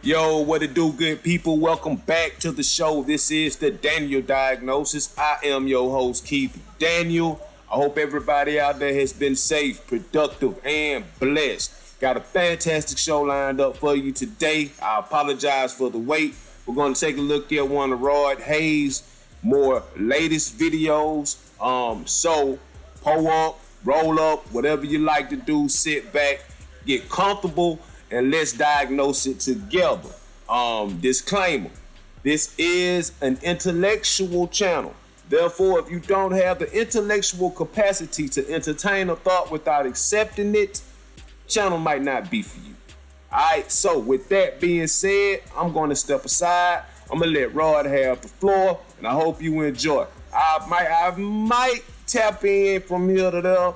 Yo, what it do, good people? Welcome back to the show. This is the Daniel Diagnosis. I am your host, Keith Daniel. I hope everybody out there has been safe, productive, and blessed. Got a fantastic show lined up for you today. I apologize for the wait. We're going to take a look at one of Rod Hayes' more latest videos. So pull up, roll up, whatever you like to do, sit back, get comfortable, and let's diagnose it together. Disclaimer, this is an intellectual channel. Therefore, if you don't have the intellectual capacity to entertain a thought without accepting it, channel might not be for you. Alright, so with that being said, I'm going to step aside. I'm going to let Rod have the floor, and I hope you enjoy. I might tap in from here to there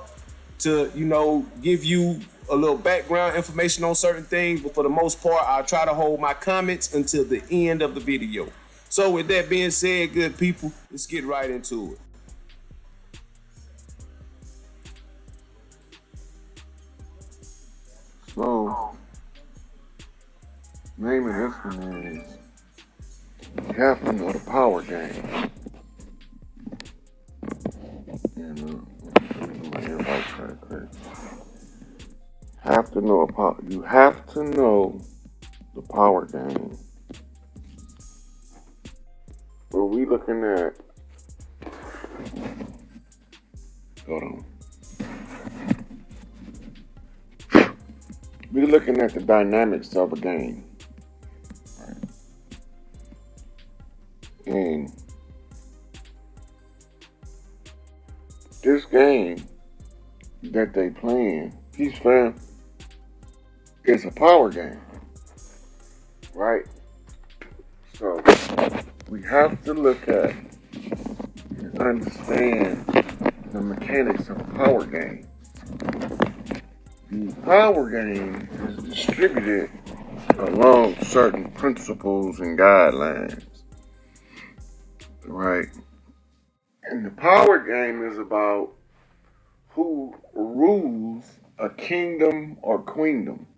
to, give you a little background information on certain things, but for the most part, I'll try to hold my comments until the end of the video. So with that being said, good people, let's get right into it. So, name of this one is Captain of the Power Game. And my invite right quick. You have to know the power game. What we looking at? Hold on. We're looking at the dynamics of a game. Right. And this game that they playing, he's found, it's a power game. Right? So we have to look at and understand the mechanics of a power game. The power game is distributed along certain principles and guidelines, right? And the power game is about who rules a kingdom or queendom.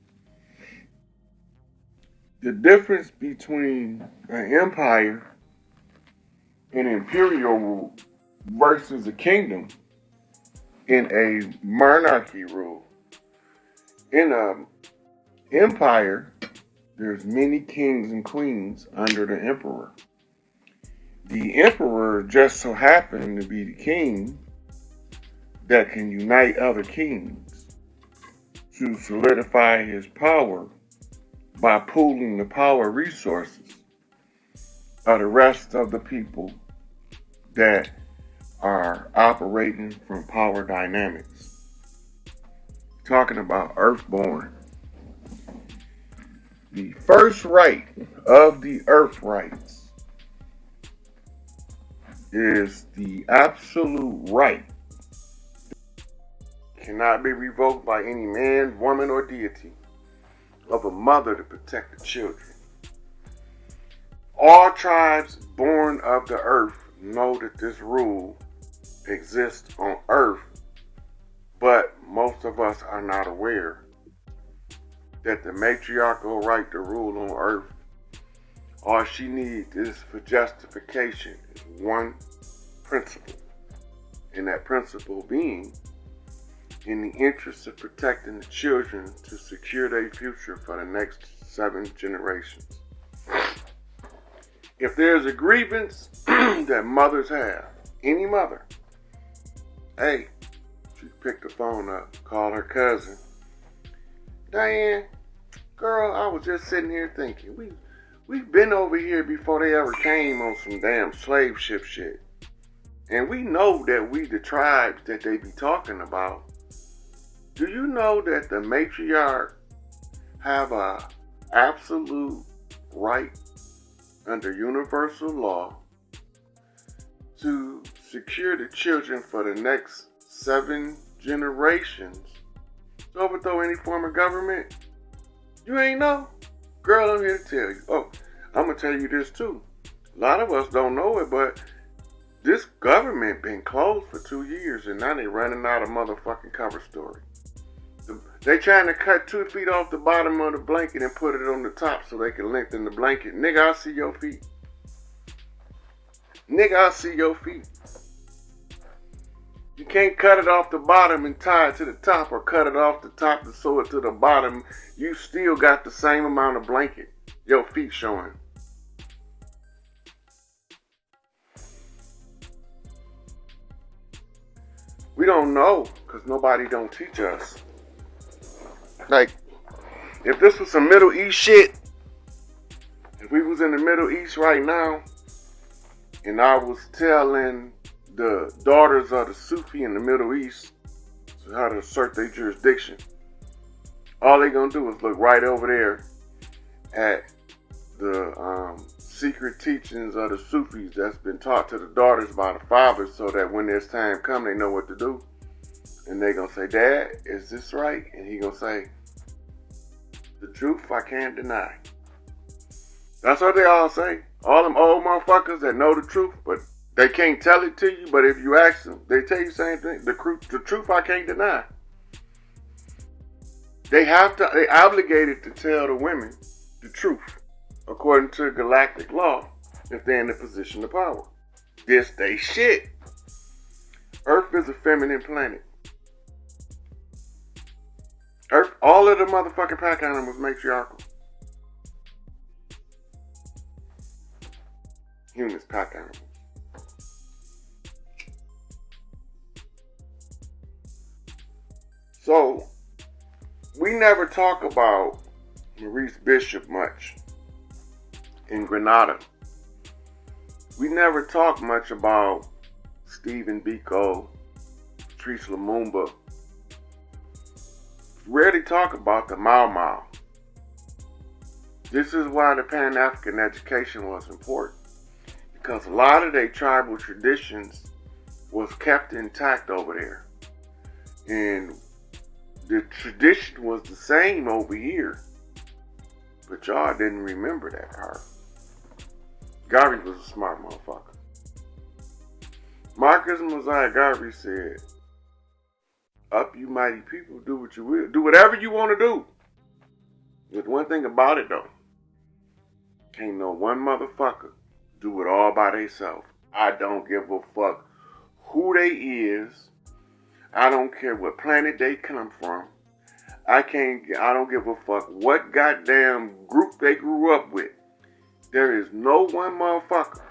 The difference between an empire and imperial rule versus a kingdom and a monarchy rule. In an empire, there's many kings and queens under the emperor. The emperor just so happened to be the king that can unite other kings to solidify his power by pooling the power resources of the rest of the people that are operating from power dynamics. Talking about Earthborn. The first right of the Earth rights is the absolute right. Cannot be revoked by any man, woman, or deity of a mother to protect the children. All tribes born of the earth know that this rule exists on Earth, but most of us are not aware that the matriarchal right to rule on Earth, all she needs is for justification is one principle, and that principle being in the interest of protecting the children to secure their future for the next 7 generations. If there's a grievance that mothers have, any mother, hey, she picked the phone up, called her cousin. Diane, girl, I was just sitting here thinking, we've been over here before they ever came on some damn slave ship shit. And we know that we the tribes that they be talking about. Do you know that the matriarch have a absolute right under universal law to secure the children for the next 7 generations to overthrow any form of government? You ain't know? Girl, I'm here to tell you. Oh, I'm going to tell you this too. A lot of us don't know it, but this government been closed for 2 years and now they running out of motherfucking cover story. They trying to cut 2 feet off the bottom of the blanket and put it on the top so they can lengthen the blanket. Nigga, I see your feet. Nigga, I see your feet. You can't cut it off the bottom and tie it to the top, or cut it off the top and sew it to the bottom. You still got the same amount of blanket. Your feet showing. We don't know because nobody don't teach us. Like, if this was some Middle East shit, if we was in the Middle East right now, and I was telling the daughters of the Sufi in the Middle East how to assert their jurisdiction, all they gonna do is look right over there at the secret teachings of the Sufis that's been taught to the daughters by the fathers, so that when there's time come, they know what to do. And they gonna say, Dad, is this right? And he gonna say, the truth I can't deny. That's what they all say. All them old motherfuckers that know the truth, but they can't tell it to you. But if you ask them, they tell you the same thing. The truth I can't deny. They obligated to tell the women the truth, according to galactic law, if they're in a position of power. This they shit. Earth is a feminine planet. Earth, all of the motherfucking pack animals matriarchal. Humans, pack animals. So, we never talk about Maurice Bishop much in Grenada. We never talk much about Stephen Biko, Patrice Lumumba. Rarely talk about the Mau Mau. This is why the Pan-African education was important. Because a lot of their tribal traditions was kept intact over there. And the tradition was the same over here. But y'all didn't remember that part. Garvey was a smart motherfucker. Marcus Mosiah Garvey said, up you mighty people, do what you will. Do whatever you want to do. There's one thing about it though. Can't no one motherfucker do it all by themselves. I don't give a fuck who they is. I don't care what planet they come from. I don't give a fuck what goddamn group they grew up with. There is no one motherfucker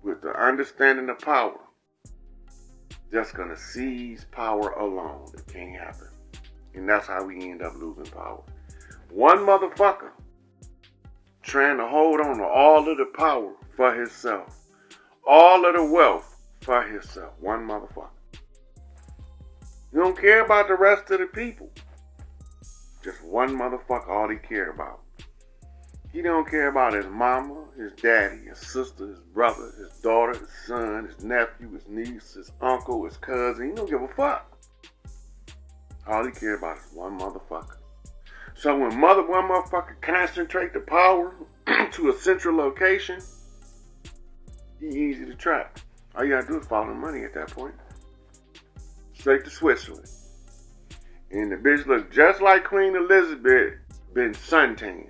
with the understanding of power that's gonna seize power alone. It can't happen. And that's how we end up losing power. One motherfucker trying to hold on to all of the power for himself. All of the wealth for himself. One motherfucker. You don't care about the rest of the people. Just one motherfucker, all he care about. He don't care about his mama, his daddy, his sister, his brother, his daughter, his son, his nephew, his niece, his uncle, his cousin. He don't give a fuck. All he care about is one motherfucker. So when one motherfucker concentrate the power to a central location, he easy to track. All you gotta do is follow the money at that point. Straight to Switzerland. And the bitch look just like Queen Elizabeth, been suntanned.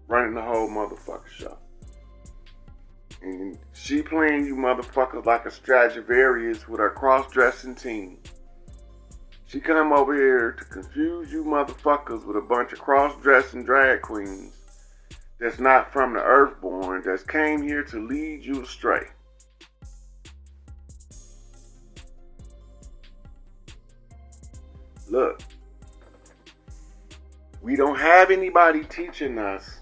Running the whole motherfucker show. And she playing you motherfuckers like a Stradivarius with her cross-dressing team. She come over here to confuse you motherfuckers with a bunch of cross-dressing drag queens that's not from the earthborn, that's came here to lead you astray. Look, we don't have anybody teaching us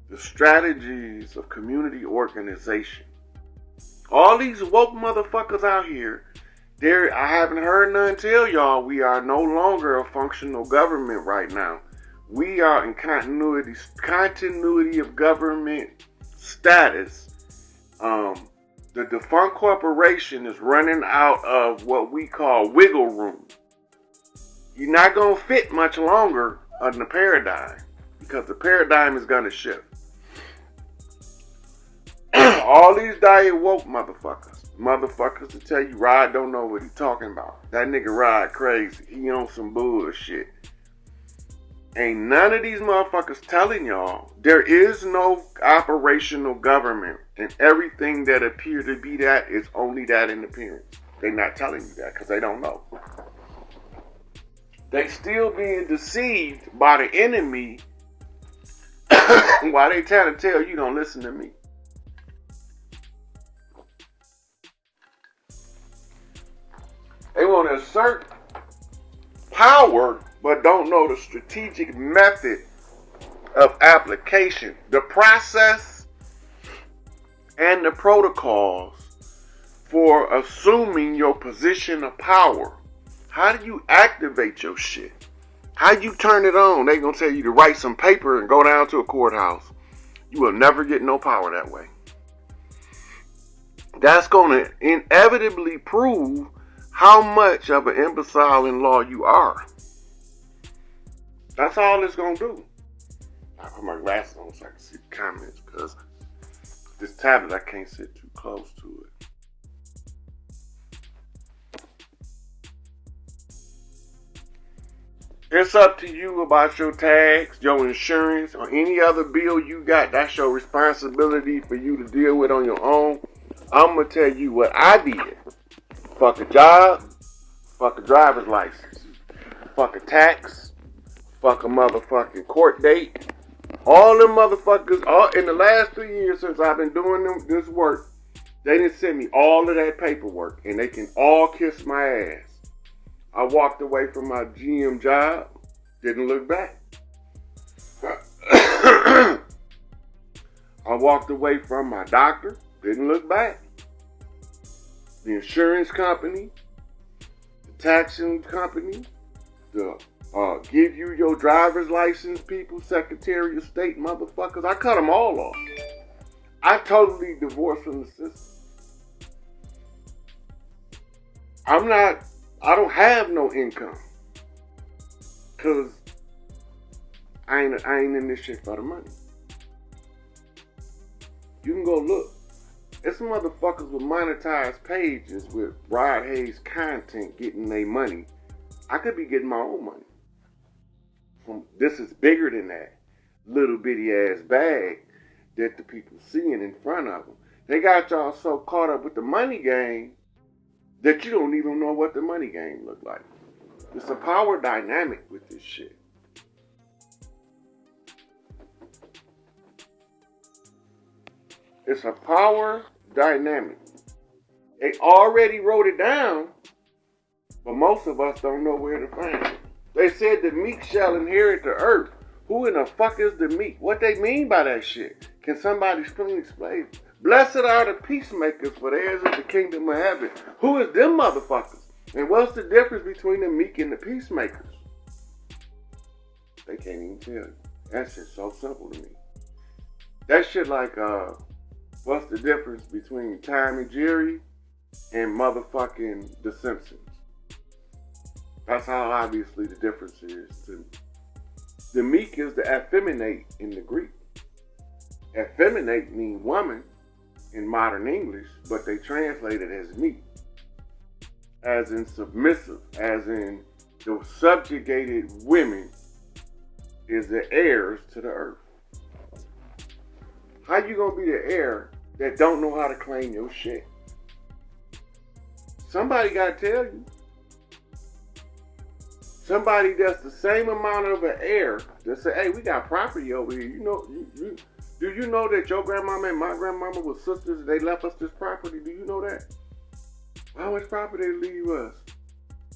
the strategies of community organization. All these woke motherfuckers out here, I haven't heard none tell y'all we are no longer a functional government right now. We are in continuity of government status. The defunct corporation is running out of what we call wiggle room. You're not going to fit much longer on the paradigm because the paradigm is going to shift. All these diet woke motherfuckers, motherfuckers to tell you Rod don't know what he talking about. That nigga Rod crazy. He on some bullshit. Ain't none of these motherfuckers telling y'all there is no operational government, and everything that appear to be that is only that in appearance. They not telling you that because they don't know. They still being deceived by the enemy while they trying to tell you don't listen to me. They want to assert power, but don't know the strategic method of application, the process, and the protocols for assuming your position of power. How do you activate your shit? How you turn it on? They gonna tell you to write some paper and go down to a courthouse. You will never get no power that way. That's gonna inevitably prove how much of an imbecile in law you are. That's all it's gonna do. I put my glasses on so I can see the comments because this tablet I can't sit too close to it. It's up to you about your tax, your insurance, or any other bill you got. That's your responsibility for you to deal with on your own. I'm going to tell you what I did. Fuck a job, fuck a driver's license, fuck a tax, fuck a motherfucking court date. All them motherfuckers, in the last 3 years since I've been doing this work, they didn't send me all of that paperwork, and they can all kiss my ass. I walked away from my GM job, didn't look back. I walked away from my doctor, didn't look back. The insurance company, the taxing company, the give you your driver's license people, Secretary of State motherfuckers, I cut them all off. I totally divorced from the system. I don't have no income. Cause I ain't in this shit for the money. You can go look. It's some motherfuckers with monetized pages with Rod Hayes content getting their money. I could be getting my own money. This is bigger than that little bitty ass bag that the people seeing in front of them. They got y'all so caught up with the money game that you don't even know what the money game look like. It's a power dynamic with this shit. It's a power dynamic. They already wrote it down, but most of us don't know where to find it. They said the meek shall inherit the earth. Who in the fuck is the meek? What they mean by that shit? Can somebody explain? Blessed are the peacemakers, for theirs is the kingdom of heaven. Who is them motherfuckers? And what's the difference between the meek and the peacemakers? They can't even tell you. That shit's so simple to me. That shit like, what's the difference between Tom and Jerry and motherfucking The Simpsons? That's how obviously the difference is to me. The meek is the effeminate in the Greek. Effeminate means woman in modern English, but they translate it as meek. As in submissive, as in the subjugated women is the heirs to the earth. How you gonna be the heir that don't know how to claim your shit? Somebody gotta tell you. Somebody that's the same amount of an heir that say, hey, we got property over here. You know, do you know that your grandmama and my grandmama were sisters? They left us this property. Do you know that? How much property they leave us?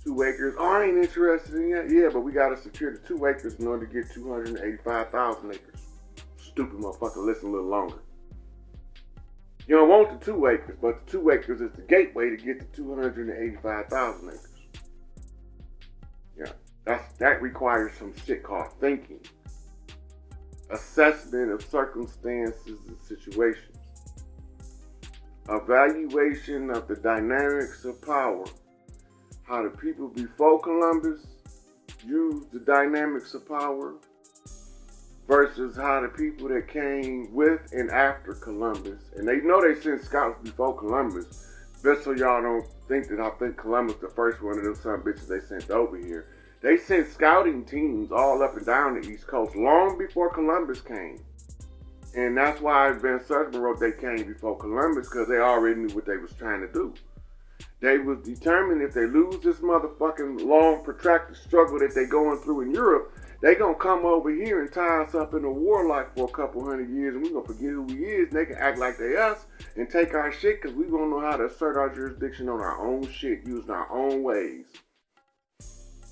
2 acres. Oh, I ain't interested in that. Yeah, but we gotta secure the 2 acres in order to get 285,000 acres. Stupid motherfucker, listen a little longer. You don't want the 2 acres, but the 2 acres is the gateway to get to 285,000 acres. Yeah, that requires some shit called thinking. Assessment of circumstances and situations. Evaluation of the dynamics of power. How the people before Columbus used the dynamics of power versus how the people that came with and after Columbus, and they know they sent scouts before Columbus, Just so y'all don't think that I think Columbus the first one of them some bitches they sent over here. They sent scouting teams all up and down the East Coast long before Columbus came. And that's why Van Sertima wrote they came before Columbus, because they already knew what they was trying to do. They was determined if they lose this motherfucking long protracted struggle that they going through in Europe, they gonna come over here and tie us up in a war like for a couple 100 years, and we gonna forget who we is, and they can act like they us and take our shit, because we gonna know how to assert our jurisdiction on our own shit, using our own ways.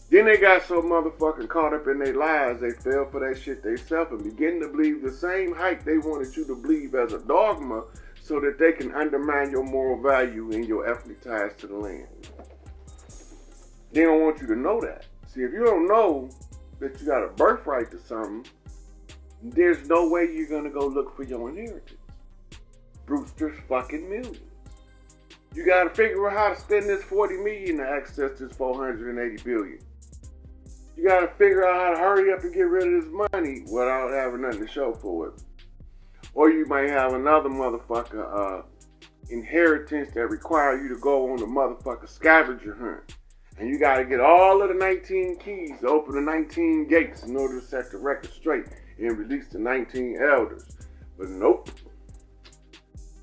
Then they got so motherfucking caught up in their lies, they fell for that shit themselves and begin to believe the same hype they wanted you to believe as a dogma, so that they can undermine your moral value and your ethnic ties to the land. They don't want you to know that. See, if you don't know that you got a birthright to something, there's no way you're gonna go look for your inheritance. Brewster's fucking millions. You gotta figure out how to spend this 40 million to access this 480 billion. You gotta figure out how to hurry up and get rid of this money without having nothing to show for it. Or you might have another motherfucker inheritance that require you to go on a motherfucker scavenger hunt. And you gotta get all of the 19 keys to open the 19 gates in order to set the record straight and release the 19 elders. But nope.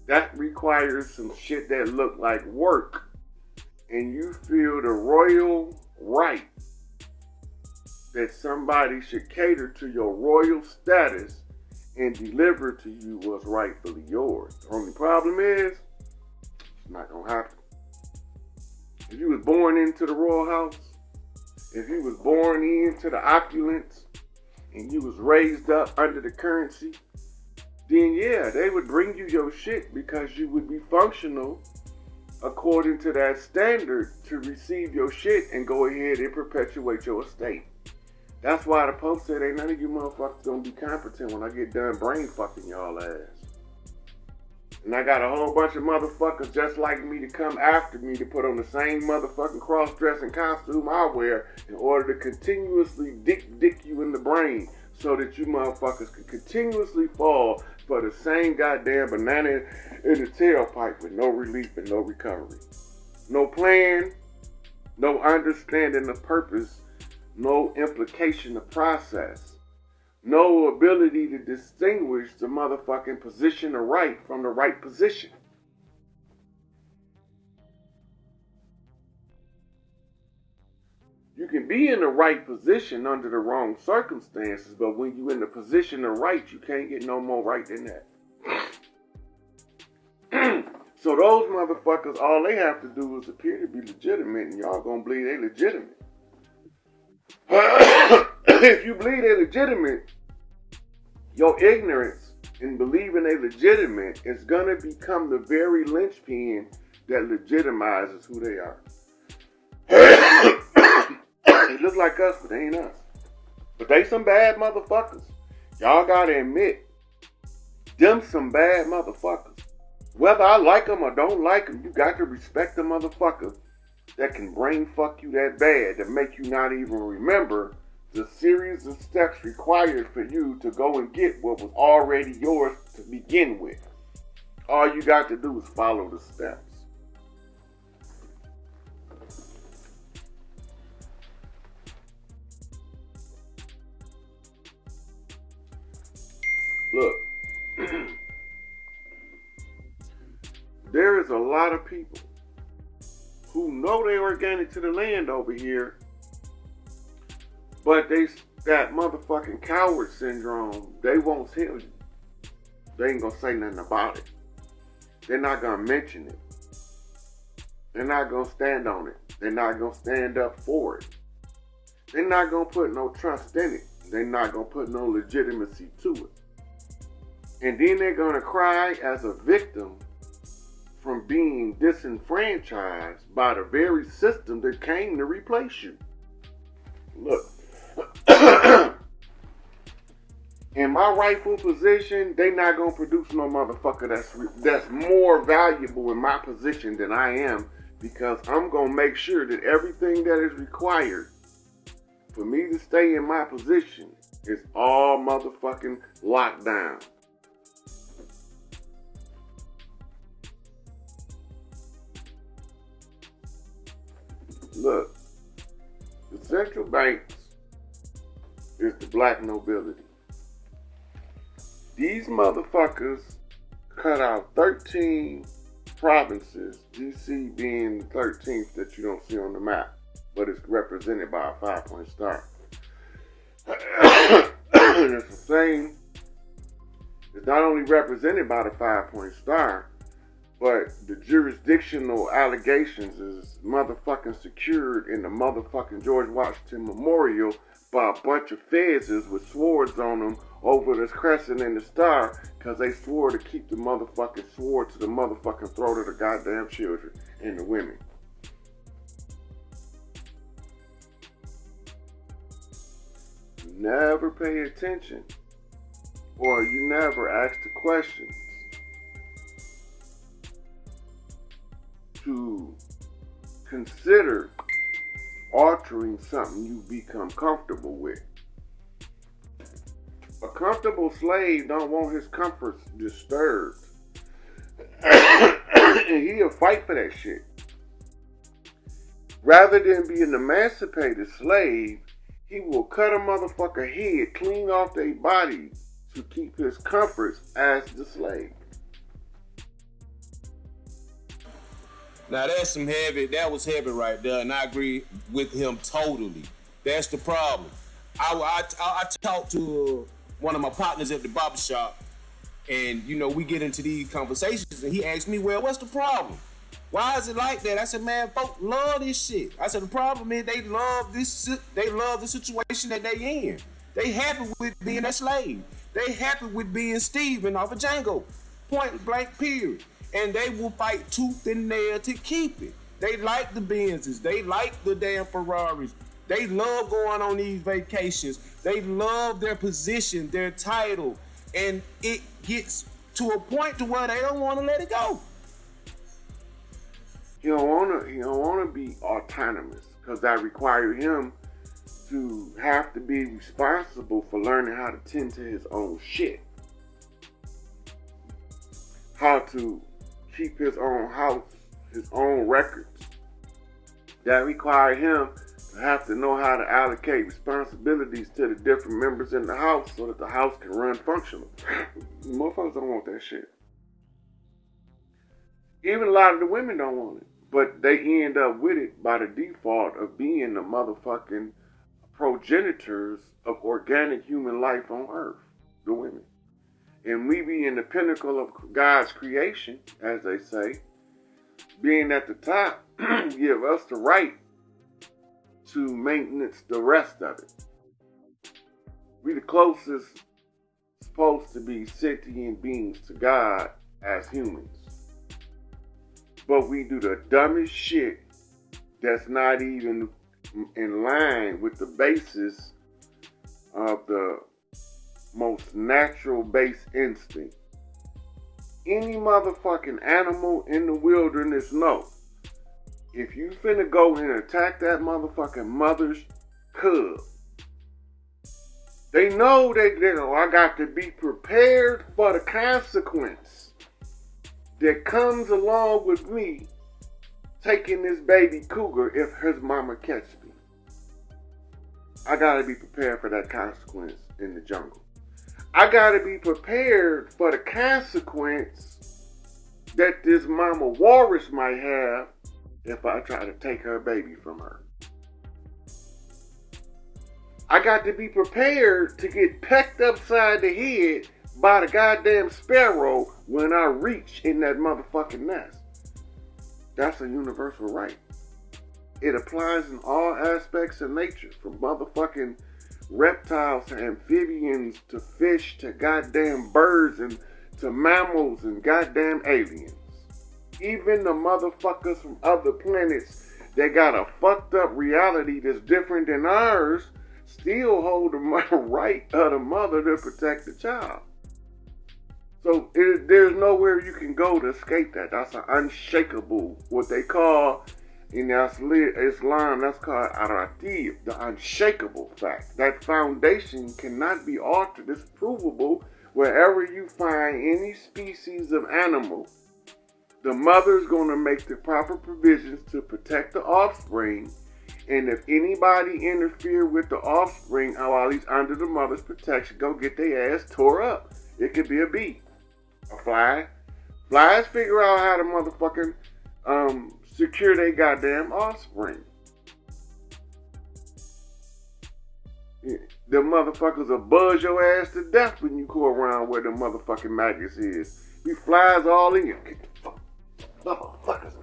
That requires some shit that look like work. And you feel the royal right that somebody should cater to your royal status and deliver to you what's rightfully yours. The only problem is, it's not gonna happen. If you was born into the royal house, if you was born into the opulence, and you was raised up under the currency, then yeah, they would bring you your shit because you would be functional according to that standard to receive your shit and go ahead and perpetuate your estate. That's why the Pope said ain't none of you motherfuckers gonna be competent when I get done brain fucking y'all ass. And I got a whole bunch of motherfuckers just like me to come after me to put on the same motherfucking cross-dressing costume I wear in order to continuously dick you in the brain so that you motherfuckers can continuously fall for the same goddamn banana in the tailpipe with no relief and no recovery. No plan, no understanding of purpose, no implication of process, no ability to distinguish the motherfucking position of right from the right position. You can be in the right position under the wrong circumstances, but when you in the position of right, you can't get no more right than that. So those motherfuckers, all they have to do is appear to be legitimate, and y'all gonna believe they legitimate. If you believe they legitimate, your ignorance in believing they legitimate is gonna become the very linchpin that legitimizes who they are. They look like us, but they ain't us. But they some bad motherfuckers. Y'all gotta admit, them some bad motherfuckers. Whether I like them or don't like them, you got to respect the motherfucker that can brain fuck you that bad, that make you not even remember the series of steps required for you to go and get what was already yours to begin with. All you got to do is follow the steps. Look, there is a lot of people who know they organic to the land over here, but they got motherfucking coward syndrome. They won't tell you. They ain't gonna say nothing about it. They're not gonna mention it. They're not gonna stand on it. They're not gonna stand up for it. They're not gonna put no trust in it. They're not gonna put no legitimacy to it. And then they're gonna cry as a victim from being disenfranchised by the very system that came to replace you. Look, in my rightful position, they not gonna produce no motherfucker that's more valuable in my position than I am, because I'm gonna make sure that everything that is required for me to stay in my position is all motherfucking locked down. Look, the central banks is the black nobility. These motherfuckers cut out 13 provinces, DC being the 13th that you don't see on the map, but it's represented by a 5-point star. It's the same. It's not only represented by the 5-point star, but the jurisdictional allegations is motherfucking secured in the motherfucking George Washington Memorial by a bunch of feds with swords on them over this crescent and the star, because they swore to keep the motherfucking sword to the motherfucking throat of the goddamn children and the women. You never pay attention, or you never ask the questions to consider altering something you become comfortable with. A comfortable slave don't want his comforts disturbed. And he'll fight for that shit. Rather than be an emancipated slave, he will cut a motherfucker head clean off their body to keep his comforts as the slave. Now that was heavy right there, and I agree with him totally. That's the problem. I talked to one of my partners at the barbershop, and we get into these conversations, and he asked me, well, what's the problem? Why is it like that? I said, man, folk love this shit. I said, the problem is they love the situation that they in. They happy with being a slave. They happy with being Steven off of Django. Point blank period. And they will fight tooth and nail to keep it. They like the Benzes. They like the damn Ferraris. They love going on these vacations. They love their position, their title. And it gets to a point to where they don't want to let it go. He don't want to be autonomous, because that requires him to have to be responsible for learning how to tend to his own shit. How to keep his own house, his own records. That requires him to have to know how to allocate responsibilities to the different members in the house so that the house can run functional. Motherfuckers don't want that shit. Even a lot of the women don't want it. But they end up with it by the default of being the motherfucking progenitors of organic human life on earth. The women. And we be in the pinnacle of God's creation, as they say, being at the top, give us the right to maintenance the rest of it. We the closest supposed to be sentient beings to God as humans. But we do the dumbest shit that's not even in line with the basis of the most natural base instinct. Any motherfucking animal in the wilderness know, if you finna go and attack that motherfucking mother's cub, they know I got to be prepared for the consequence that comes along with me taking this baby cougar if his mama catch me. I gotta be prepared for that consequence in the jungle. I gotta be prepared for the consequence that this mama walrus might have if I try to take her baby from her. I got to be prepared to get pecked upside the head by the goddamn sparrow when I reach in that motherfucking nest. That's a universal right. It applies in all aspects of nature, from motherfucking reptiles to amphibians to fish to goddamn birds and to mammals and goddamn aliens. Even the motherfuckers from other planets that got a fucked up reality that's different than ours still hold the right of the mother to protect the child. So there's nowhere you can go to escape that. That's an unshakable, what they call in Islam, that's called aratib, the unshakable fact. That foundation cannot be altered. It's provable wherever you find any species of animal. The mother's going to make the proper provisions to protect the offspring And if anybody interfere with the offspring while he's under the mother's protection, go get their ass tore up. It could be a bee, a fly. Flies figure out how to motherfucking secure their goddamn offspring. The motherfuckers will buzz your ass to death when you go around where the motherfucking maggots is. These flies all in you. Get the fuck, motherfuckers.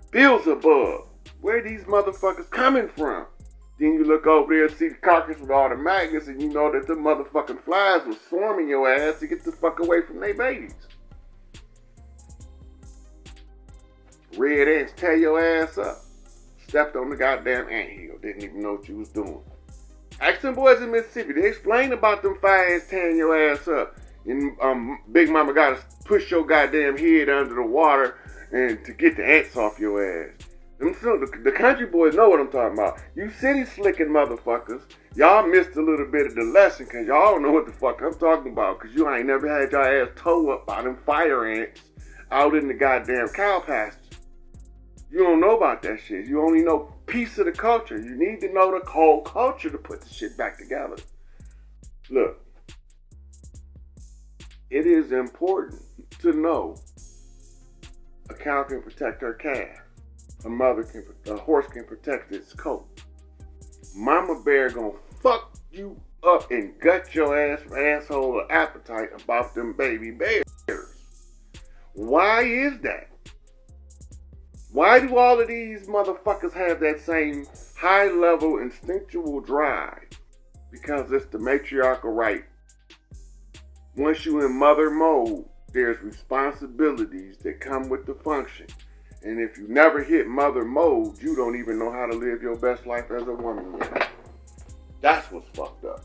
Beelzebub. Where these motherfuckers coming from? Then you look over there and see the carcass with all the maggots, and you know that the motherfucking flies was swarming your ass to get the fuck away from their babies. Red ants tear your ass up. Stepped on the goddamn anthill. Didn't even know what you was doing. Ask them boys in Mississippi. They explain about them fire ants tearing your ass up. And Big Mama gotta push your goddamn head under the water and to get the ants off your ass. The country boys know what I'm talking about. You city slicking motherfuckers, y'all missed a little bit of the lesson because y'all don't know what the fuck I'm talking about because you ain't never had your ass towed up by them fire ants out in the goddamn cow pasture. You don't know about that shit. You only know a piece of the culture. You need to know the whole culture to put the shit back together. Look, it is important to know a cow can protect her calf. A horse can protect its coat. Mama bear gonna fuck you up and gut your asshole of appetite about them baby bears. Why is that? Why do all of these motherfuckers have that same high level instinctual drive? Because it's the matriarchal right. Once you in mother mode, there's responsibilities that come with the function. And if you never hit mother mode, you don't even know how to live your best life as a woman yet. That's what's fucked up.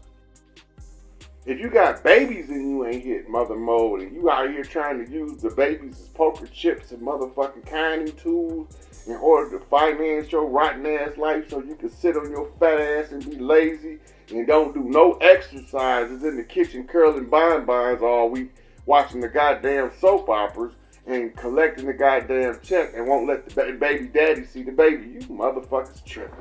If you got babies and you ain't hit mother mode and you out here trying to use the babies as poker chips and motherfucking kinding tools in order to finance your rotten ass life so you can sit on your fat ass and be lazy and don't do no exercises in the kitchen curling bonbons all week watching the goddamn soap operas and collecting the goddamn check and won't let the baby daddy see the baby, you motherfuckers tripping.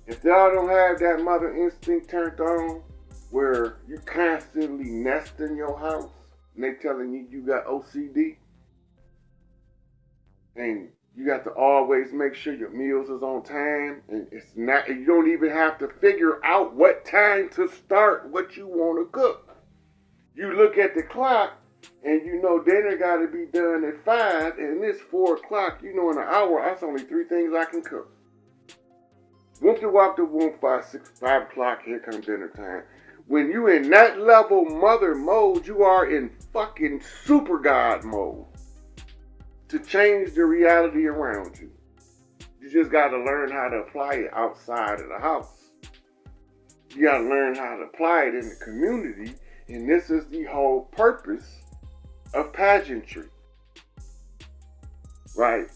If y'all don't have that mother instinct turned on, where you constantly nest in your house, and they telling you got OCD, and you got to always make sure your meals is on time, and it's not, you don't even have to figure out what time to start what you want to cook. You look at the clock, and you know dinner got to be done at 5, and it's 4 o'clock. You know in an hour, that's only 3 things I can cook. Once you walk the room 5 o'clock, here comes dinner time. When you in that level mother mode, you are in fucking super God mode to change the reality around you. You just got to learn how to apply it outside of the house. You got to learn how to apply it in the community. And this is the whole purpose of pageantry, right?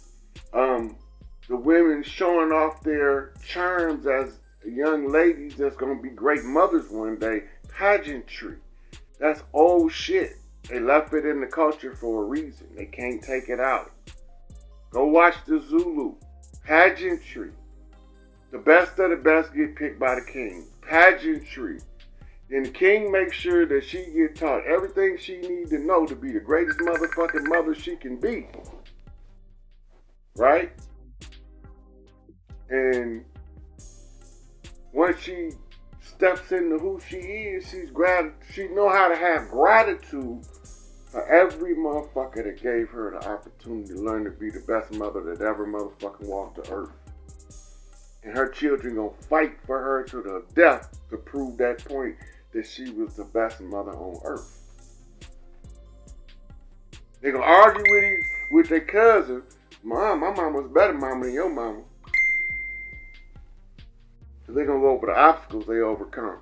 The women showing off their charms as young ladies that's going to be great mothers one day. Pageantry. That's old shit. They left it in the culture for a reason. They can't take it out. Go watch the Zulu. Pageantry. The best of the best get picked by the king. Pageantry. And the king makes sure that she get taught everything she needs to know to be the greatest motherfucking mother she can be. Right? And once she steps into who she is, she know how to have gratitude for every motherfucker that gave her the opportunity to learn to be the best mother that ever motherfucking walked the earth. And her children gonna fight for her to the death to prove that point that she was the best mother on earth. They gonna argue with their cousin, my mama was a better mama than your mama. So they're gonna go over the obstacles they overcome.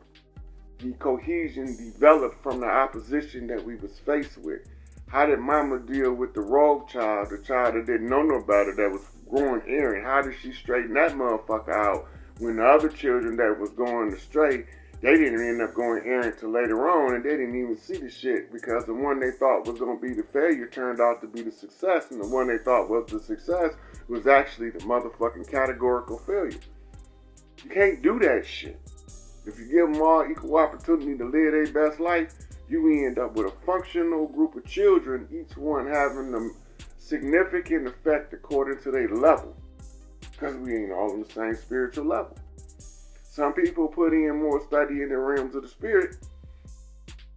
The cohesion developed from the opposition that we was faced with. How did mama deal with the rogue child, the child that didn't know no better, that was growing errant? How did she straighten that motherfucker out when the other children that was going astray, they didn't end up going errant till later on, and they didn't even see the shit because the one they thought was going to be the failure turned out to be the success, and the one they thought was the success was actually the motherfucking categorical failure. You can't do that shit. If you give them all equal opportunity to live their best life, you end up with a functional group of children, each one having a significant effect according to their level, because we ain't all on the same spiritual level. Some people put in more study in the realms of the spirit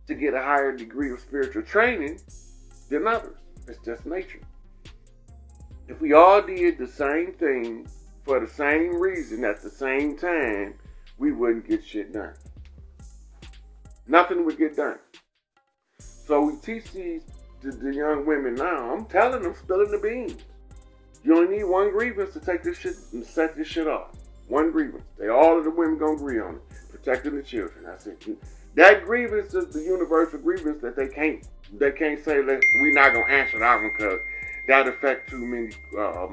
to get a higher degree of spiritual training than others. It's just nature. If we all did the same thing for the same reason at the same time, we wouldn't get shit done. Nothing would get done. So we teach the young women now. I'm telling them, spilling the beans. You only need one grievance to take this shit and set this shit off. One grievance. All of the women gonna agree on it. Protecting the children. That's it. That grievance is the universal grievance that they can't say we not gonna answer that one because that affect too many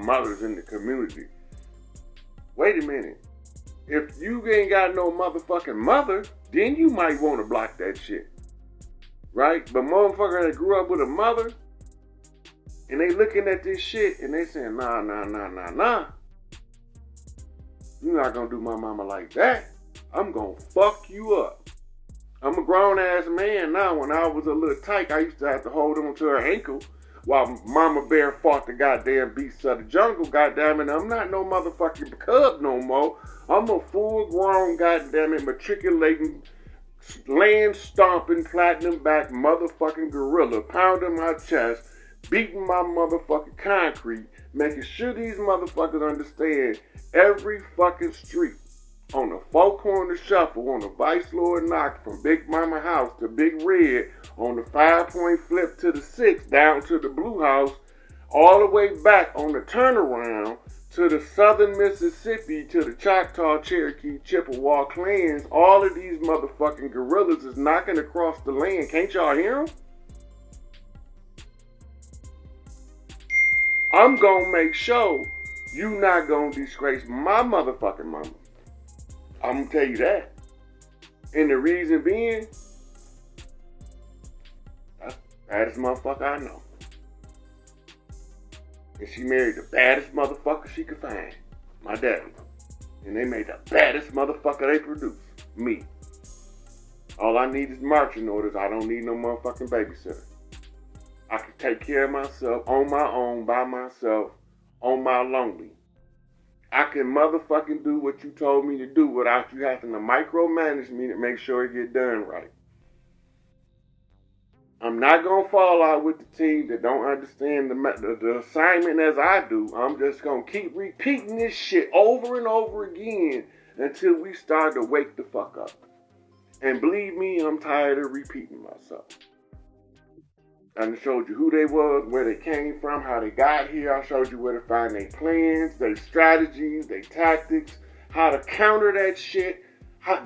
mothers in the community. Wait a minute. If you ain't got no motherfucking mother, then you might want to block that shit. Right? But motherfucker that grew up with a mother, and they looking at this shit, and they saying, nah. You're not gonna do my mama like that. I'm gonna fuck you up. I'm a grown-ass man now. When I was a little tyke, I used to have to hold on to her ankle while Mama Bear fought the goddamn beasts of the jungle, goddamn it. I'm not no motherfucking cub no more. I'm a full-grown, goddamn it, matriculating, land-stomping, platinum-back motherfucking gorilla, pounding my chest, beating my motherfucking concrete, making sure these motherfuckers understand every fucking street on the four-corner shuffle, on the Vice Lord knock from Big Mama house to Big Red, on the 5-point flip to the 6, down to the Blue House, all the way back on the turnaround to the Southern Mississippi, to the Choctaw, Cherokee, Chippewa clans. All of these motherfucking gorillas is knocking across the land. Can't y'all hear them? I'm gonna make sure you not gonna disgrace my motherfucking mama. I'm gonna tell you that. And the reason being, that's the baddest motherfucker I know. And she married the baddest motherfucker she could find, my daddy. And they made the baddest motherfucker they produced, me. All I need is marching orders. I don't need no motherfucking babysitter. I can take care of myself on my own, by myself, on my lonely. I can motherfucking do what you told me to do without you having to micromanage me to make sure it get done right. I'm not going to fall out with the team that don't understand the assignment as I do. I'm just going to keep repeating this shit over and over again until we start to wake the fuck up. And believe me, I'm tired of repeating myself. I showed you who they was, where they came from, how they got here. I showed you where to find their plans, their strategies, their tactics, how to counter that shit.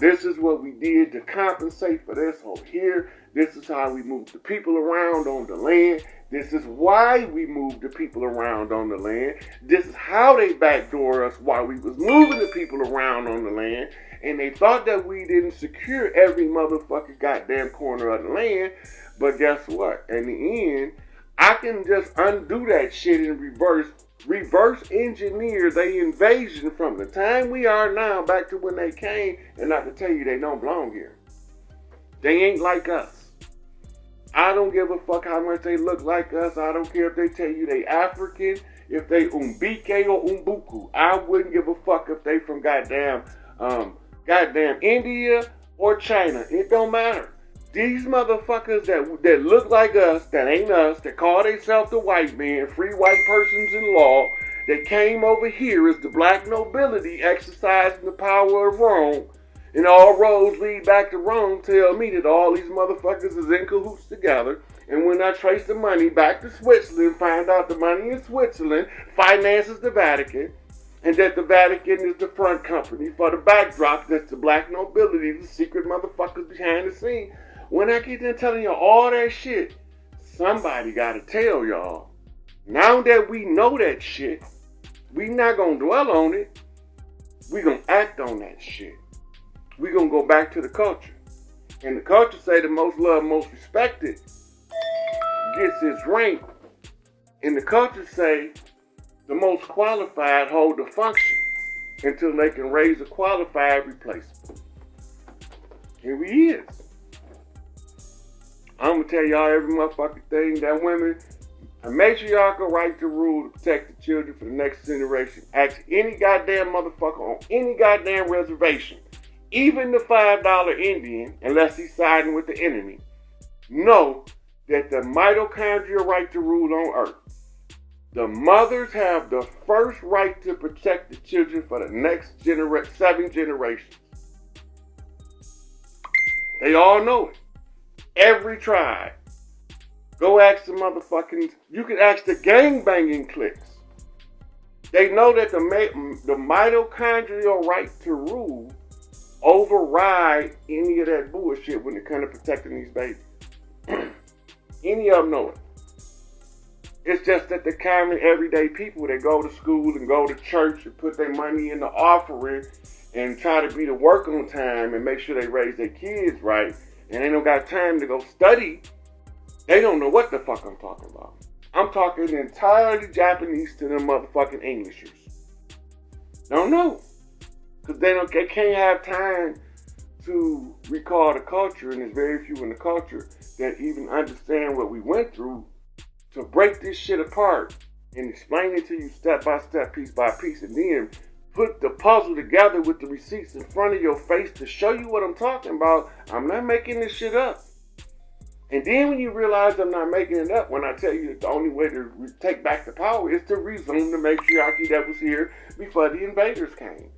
This is what we did to compensate for this over here. This is how we moved the people around on the land. This is why we moved the people around on the land. This is how they backdoor us while we was moving the people around on the land. And they thought that we didn't secure every motherfucking goddamn corner of the land. But guess what? In the end, I can just undo that shit and reverse engineer the invasion from the time we are now back to when they came. And I can tell you they don't belong here. They ain't like us. I don't give a fuck how much they look like us. I don't care if they tell you they African, if they Umbike or Umbuku. I wouldn't give a fuck if they from goddamn India or China. It don't matter. These motherfuckers that look like us, that ain't us, that call themselves the white man, free white persons in law, that came over here as the black nobility exercising the power of Rome, and all roads lead back to Rome, tell me that all these motherfuckers is in cahoots together. And when I trace the money back to Switzerland, find out the money in Switzerland finances the Vatican, and that the Vatican is the front company for the backdrop, that's the black nobility, the secret motherfuckers behind the scene. When I get there telling you all that shit, somebody gotta tell y'all. Now that we know that shit, we not gonna dwell on it. We gonna act on that shit. we're going to go back to the culture. And the culture say the most loved, most respected gets its rank. And the culture say the most qualified hold the function until they can raise a qualified replacement. Here he is. I'm going to tell y'all every motherfucking thing that women, and make sure y'all go write the rule to protect the children for the next generation. Ask any goddamn motherfucker on any goddamn reservation, even the $5 Indian, unless he's siding with the enemy, know that the mitochondrial right to rule on earth. The mothers have the first right to protect the children for the next 7 generations. They all know it. Every tribe. Go ask the motherfucking, you can ask the gangbanging cliques. They know that the mitochondrial right to rule override any of that bullshit when it comes to protecting these babies. Any of them know it. It's just that the common everyday people that go to school and go to church and put their money in the offering and try to be to work on time and make sure they raise their kids right, and they don't got time to go study, they don't know what the fuck I'm talking about. I'm talking entirely Japanese to them motherfucking Englishers. Don't know. Because they can't have time to recall the culture, and there's very few in the culture that even understand what we went through to break this shit apart and explain it to you step by step, piece by piece, and then put the puzzle together with the receipts in front of your face to show you what I'm talking about. I'm not making this shit up. And then when you realize I'm not making it up, when I tell you that the only way to take back the power is to resume the matriarchy that was here before the invaders came.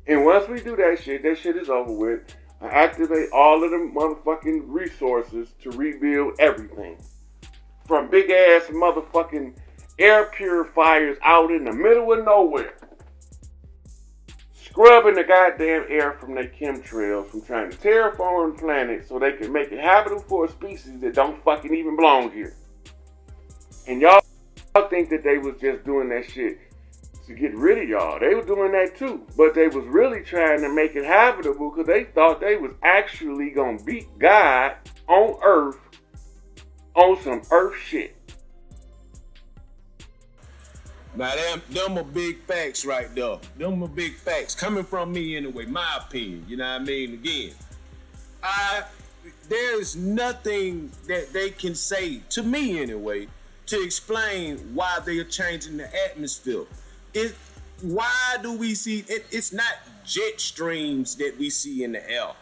And once we do that shit is over with. I activate all of the motherfucking resources to rebuild everything. From big ass motherfucking air purifiers out in the middle of nowhere, scrubbing the goddamn air from their chemtrails, from trying to terraform the planet so they can make it habitable for a species that don't fucking even belong here. And y'all think that they was just doing that shit to get rid of y'all. They were doing that too, but they was really trying to make it habitable because they thought they was actually gonna beat God on earth on some earth shit. Now, them are big facts right there. Them are big facts. Coming from me anyway, my opinion. You know what I mean? Again, there's nothing that they can say, to me anyway, to explain why they are changing the atmosphere. Why do we see it? It's not jet streams that we see in the air.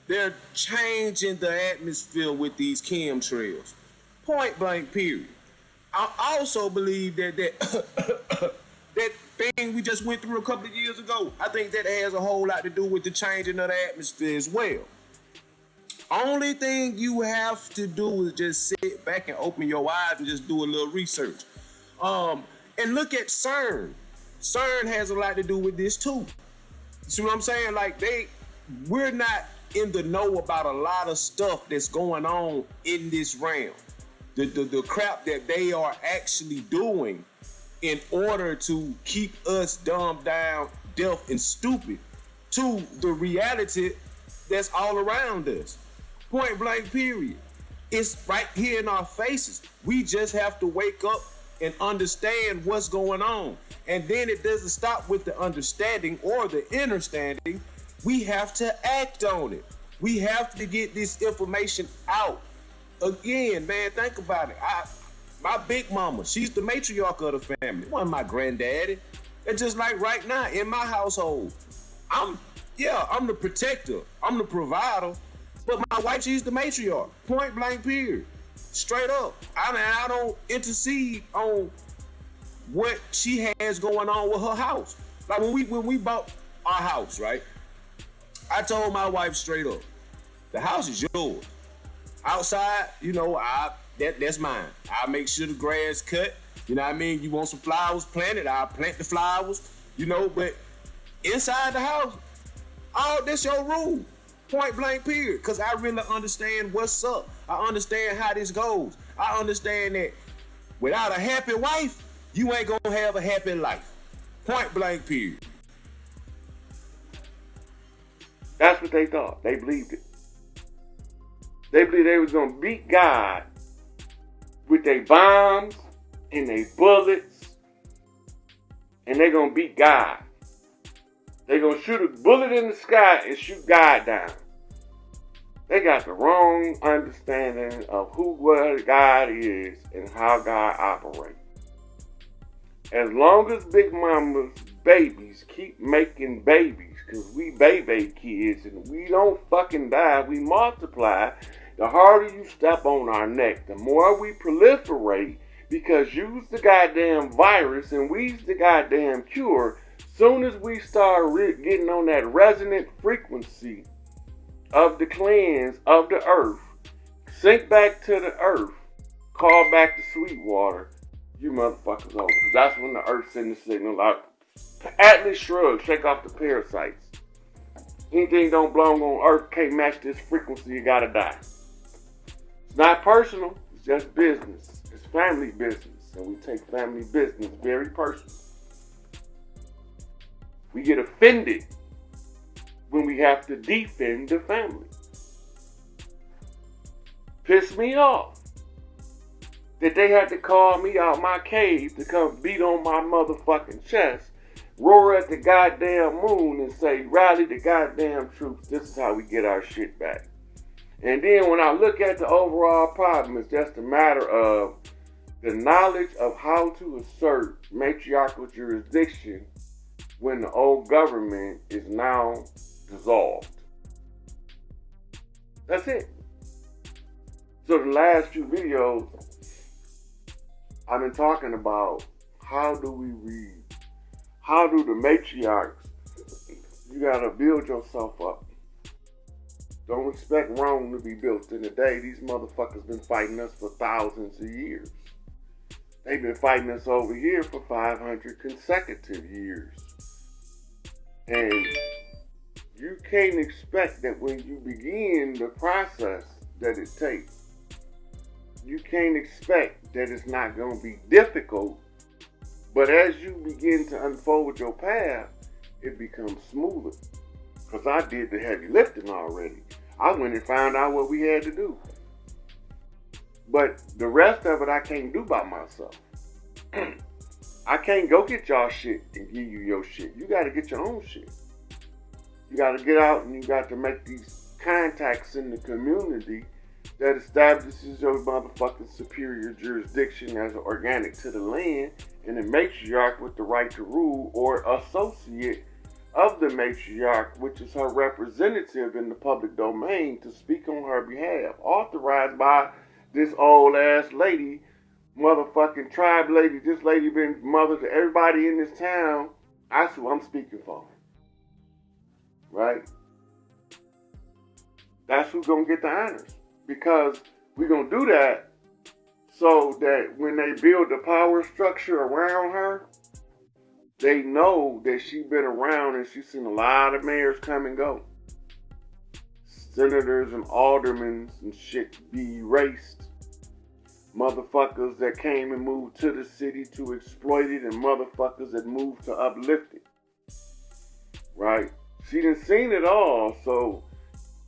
They're changing the atmosphere with these chemtrails. Point blank, period. I also believe that that thing we just went through a couple of years ago, I think that has a whole lot to do with the changing of the atmosphere as well. Only thing you have to do is just sit back and open your eyes and just do a little research. And look at CERN. CERN has a lot to do with this too. See what I'm saying? Like we're not in the know about a lot of stuff that's going on in this realm. The crap that they are actually doing in order to keep us dumbed down, deaf, and stupid to the reality that's all around us. Point blank, period. It's right here in our faces. We just have to wake up and understand what's going on. And then it doesn't stop with the understanding or the understanding. We have to act on it. We have to get this information out. Again, man, think about it. My big mama, she's the matriarch of the family. Wasn't my granddaddy. It's just like right now in my household, I'm the protector. I'm the provider. But my wife, she's the matriarch. Point blank, period. Straight up. I don't intercede on what she has going on with her house. Like when we bought our house, right? I told my wife straight up, the house is yours. Outside, that's mine. I make sure the grass cut. You know what I mean? You want some flowers planted, I'll plant the flowers. But inside the house, that's your rule. Point blank, period. Because I really understand what's up. I understand how this goes. I understand that without a happy wife, you ain't gonna have a happy life. Point blank, period. That's what they thought. They believed it. They believed they was going to beat God with their bombs and their bullets, and they going to beat God. They going to shoot a bullet in the sky and shoot God down. They got the wrong understanding of what God is and how God operates. As long as Big Mama's babies keep making babies, because we baby kids and we don't fucking die, we multiply, the harder you step on our neck, the more we proliferate, because you's the goddamn virus and we's the goddamn cure. Soon as we start getting on that resonant frequency of the cleanse of the earth, sink back to the earth, call back the sweet water, you motherfuckers over. That's when the earth sends the signal out. Atlas shrug, shake off the parasites. Anything don't belong on earth can't match this frequency, you gotta die. It's not personal, it's just business. It's family business, and we take family business very personal. We get offended when we have to defend the family. Piss me off that they had to call me out my cave to come beat on my motherfucking chest, roar at the goddamn moon and say, rally the goddamn troops, this is how we get our shit back. And then when I look at the overall problem, it's just a matter of the knowledge of how to assert matriarchal jurisdiction when the old government is now dissolved. That's it. So the last few videos, I've been talking about how do the matriarchs, you gotta build yourself up. Don't expect Rome to be built in a day. These motherfuckers been fighting us for thousands of years. They've been fighting us over here for 500 consecutive years. And you can't expect that when you begin the process that it takes, you can't expect that it's not going to be difficult, but as you begin to unfold your path, it becomes smoother. Because I did the heavy lifting already. I went and found out what we had to do. But the rest of it I can't do by myself. I can't go get y'all shit and give you your shit. You got to get your own shit. You got to get out and you got to make these contacts in the community that establishes your motherfucking superior jurisdiction as an organic to the land and a matriarch with the right to rule or associate of the matriarch, which is her representative in the public domain to speak on her behalf, authorized by this old ass lady, motherfucking tribe lady. This lady been mother to everybody in this town. That's who I'm speaking for. Right? That's who's gonna get the honors. Because we're gonna do that so that when they build the power structure around her, they know that she's been around and she's seen a lot of mayors come and go. Senators and aldermen and shit be erased. Motherfuckers that came and moved to the city to exploit it and motherfuckers that moved to uplift it. Right? She done seen it all, so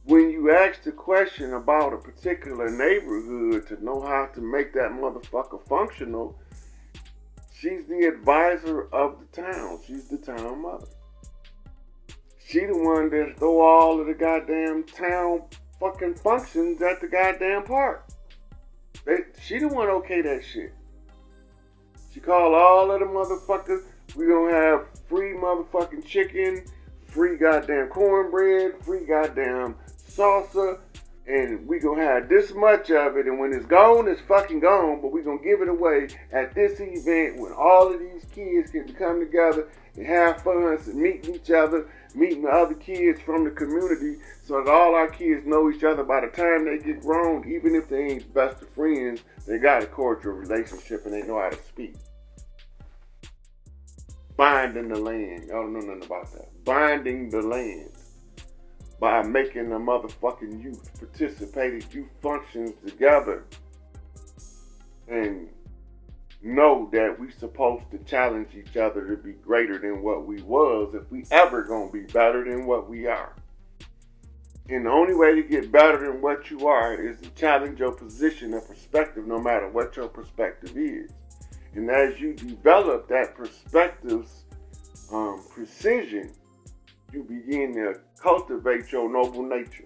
when you ask the question about a particular neighborhood to know how to make that motherfucker functional, she's the advisor of the town. She's the town mother. She the one that throw all of the goddamn town fucking functions at the goddamn park. She the one okay that shit. She called all of the motherfuckers. We gonna have free motherfucking chicken, free goddamn cornbread, free goddamn salsa, and we gonna have this much of it, and when it's gone, it's fucking gone, but we gonna give it away at this event when all of these kids can come together and have fun and meeting each other, meeting the other kids from the community, so that all our kids know each other by the time they get grown. Even if they ain't best of friends, they got a cordial relationship and they know how to speak. Binding the land. Y'all don't know nothing about that. Binding the land. By making the motherfucking youth participated youth functions together and know that we supposed to challenge each other to be greater than what we was if we ever gonna be better than what we are. And the only way to get better than what you are is to challenge your position and perspective, no matter what your perspective is. And as you develop that perspective's precision, you begin to cultivate your noble nature.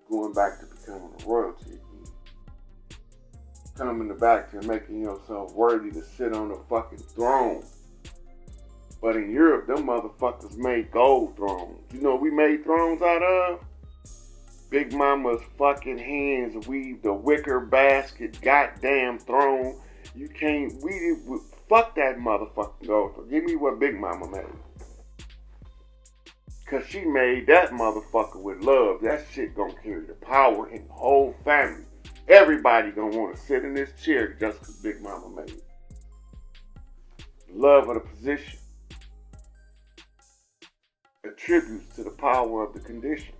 Going back to becoming a royalty again. Coming back to making yourself worthy to sit on the fucking throne. But in Europe, them motherfuckers made gold thrones. You know what we made thrones out of? Big Mama's fucking hands weaved a wicker basket goddamn throne. You can't, fuck that motherfucking gold throne. Give me what Big Mama made. Cause she made that motherfucker with love. That shit gonna carry the power in the whole family. Everybody gonna wanna sit in this chair just cause Big Mama made it. Love of the position attributes to the power of the condition.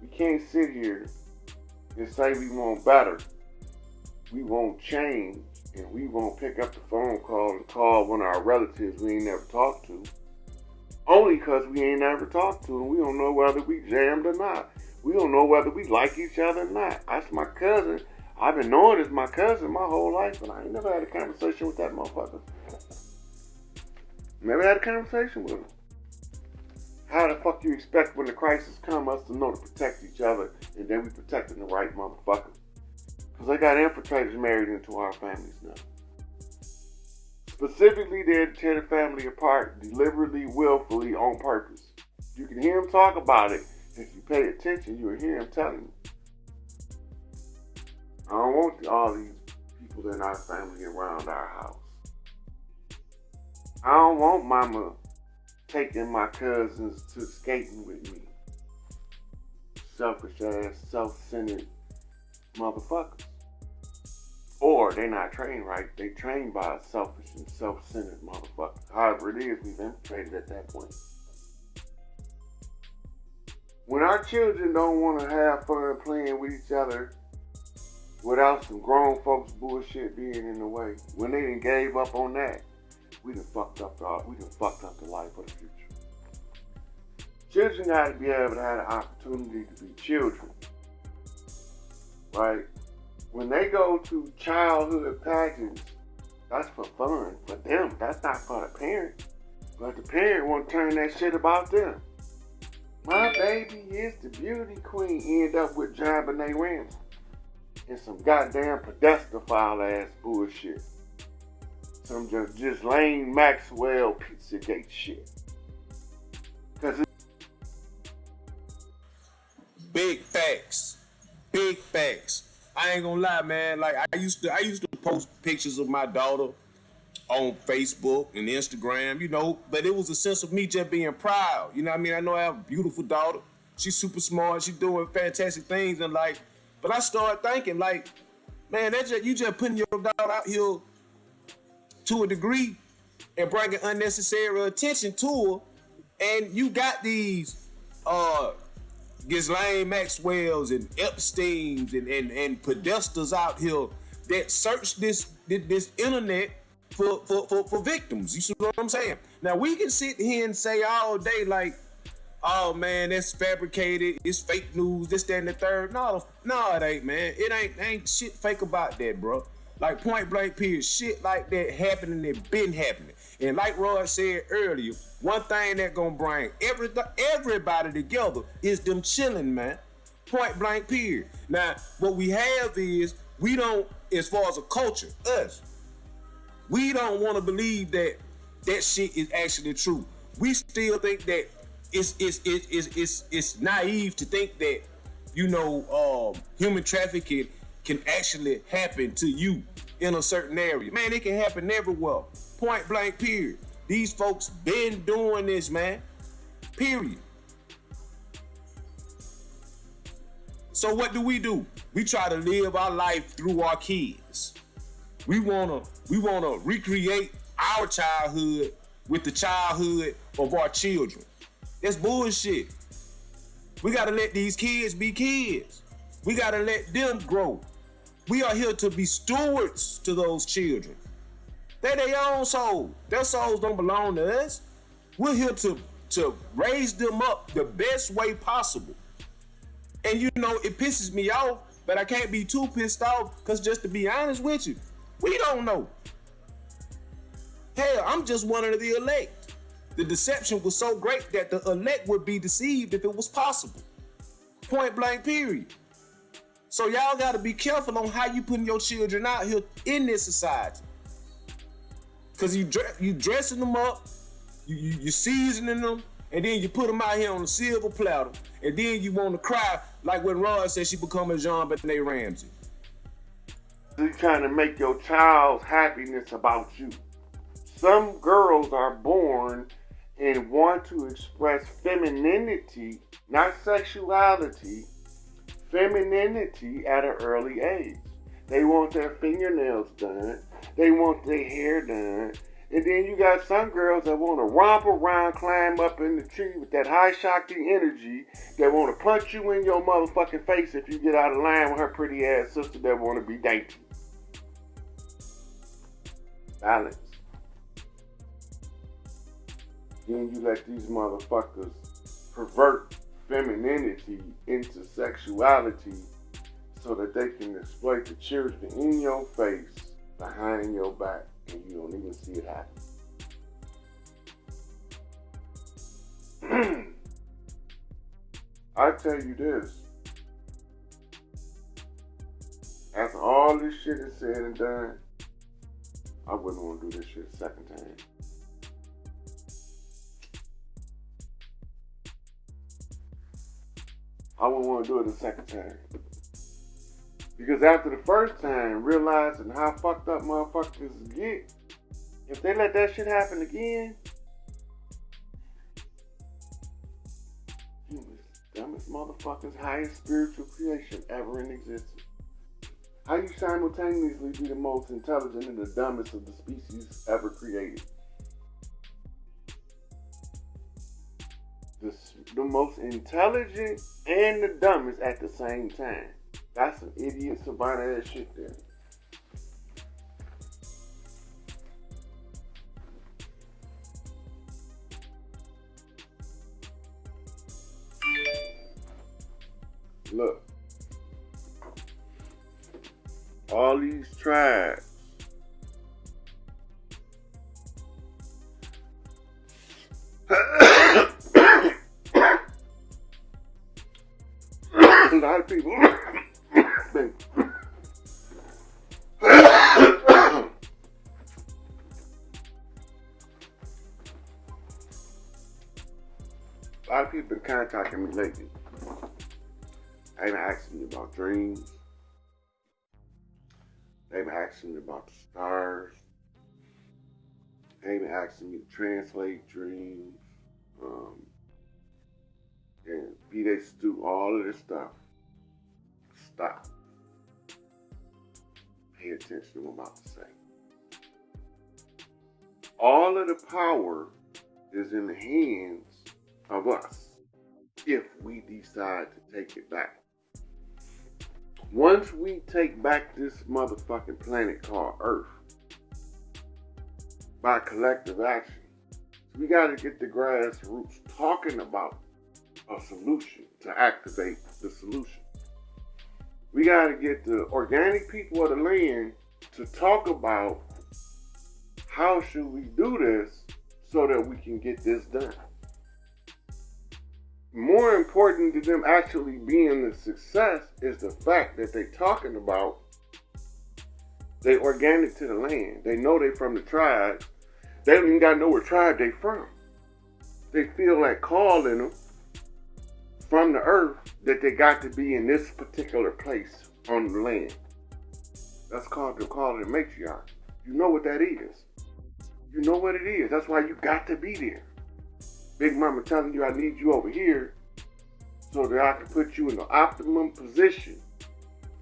We can't sit here and say we want better, we won't change, and we won't pick up the phone call and call one of our relatives we ain't never talked to. Only because we ain't never talked to them. We don't know whether we jammed or not. We don't know whether we like each other or not. That's my cousin. I've been knowing it's my cousin my whole life, but I ain't never had a conversation with that motherfucker. Never had a conversation with him. How the fuck you expect when the crisis come us to know to protect each other and then we protecting the right motherfucker? Because they got infiltrators married into our families now. Specifically, they tear the family apart deliberately, willfully, on purpose. You can hear him talk about it. If you pay attention, you'll hear him telling you. I don't want all these people in our family around our house. I don't want mama taking my cousins to skating with me. Selfish ass, self-centered motherfuckers. Or they not trained right. They trained by a selfish and self-centered motherfucker. However it is, we've infiltrated at that point. When our children don't want to have fun playing with each other without some grown folks bullshit being in the way, when they done gave up on that, we done fucked up the life of the future. Children got to be able to have the opportunity to be children, right? When they go to childhood pageants, that's for fun for them. That's not for the parent. But the parent want to turn that shit about them. My baby is the beauty queen. End up with John Benet Ramsey and some goddamn pedophile ass bullshit. Some just Lane Maxwell Pizzagate shit. Cause Big facts. Big facts. I ain't gonna lie, man. Like I used to post pictures of my daughter on Facebook and Instagram, you know, but it was a sense of me just being proud. You know what I mean? I know I have a beautiful daughter. She's super smart. She's doing fantastic things and like, but I started thinking like, man, you just putting your daughter out here to a degree and bringing unnecessary attention to her, and you got these Ghislaine Maxwell's and Epstein's and pedestals out here that search this internet for victims. You see what I'm saying? Now we can sit here and say all day like, oh man, that's fabricated, it's fake news, this, that, and the third. No, it ain't, man. It ain't shit fake about that, bro. Like point blank period, shit like that happening, it been happening. And like Rod said earlier, one thing that gonna bring everybody together is them chilling, man. Point blank period. Now, what we have is, we don't, as far as a culture, we don't want to believe that shit is actually true. We still think that it's naive to think that, you know, human trafficking can actually happen to you in a certain area. Man, it can happen everywhere. Point blank period. These folks been doing this, man. Period. So what do? We try to live our life through our kids. We wanna recreate our childhood with the childhood of our children. That's bullshit. We gotta let these kids be kids. We gotta let them grow. We are here to be stewards to those children. They're their own soul. Their souls don't belong to us. We're here to to raise them up the best way possible. And you know, it pisses me off, but I can't be too pissed off, because just to be honest with you, we don't know. Hell, I'm just one of the elect. The deception was so great that the elect would be deceived if it was possible. Point blank, period. So y'all got to be careful on how you putting your children out here in this society. Because you dressing them up, you seasoning them, and then you put them out here on a silver platter, and then you want to cry like when Rod said she become a Jean Benet Ramsey. You're trying to make your child's happiness about you. Some girls are born and want to express femininity, not sexuality, femininity at an early age. They want their fingernails done. They want their hair done. And then you got some girls that want to romp around, climb up in the tree with that high Shakti energy, that want to punch you in your motherfucking face if you get out of line with her pretty ass sister that want to be dainty. Balance. Then you let these motherfuckers pervert femininity into sexuality so that they can exploit the children in your face, behind your back, and you don't even see it happen. I tell you this, after all this shit is said and done, I wouldn't want to do this shit a second time. I wouldn't want to do it a second time. Because after the first time, realizing how fucked up motherfuckers get, if they let that shit happen again, you the dumbest motherfuckers, highest spiritual creation ever in existence. How you simultaneously be the most intelligent and the dumbest of the species ever created? The most intelligent and the dumbest at the same time. That's some idiot savannah ass shit there. Look, all these tribes a lot of people been a lot of people been contacting me lately. They've been asking me about dreams. They've been asking me about the stars. They've been asking me to translate dreams. And be they to do all of this stuff. Stop. Pay attention to what I'm about to say. All of the power is in the hands of us if we decide to take it back. Once we take back this motherfucking planet called Earth by collective action, we got to get the grassroots talking about a solution to activate the solution. We got to get the organic people of the land to talk about how should we do this so that we can get this done. More important than them actually being the success is the fact that they talking about they organic to the land. They know they from the tribe. They don't even got to know what tribe they from. They feel that call in them from the earth that they got to be in this particular place on the land. That's called the call of the matriarch. You know what that is. You know what it is. That's why you got to be there. Big Mama telling you I need you over here so that I can put you in the optimum position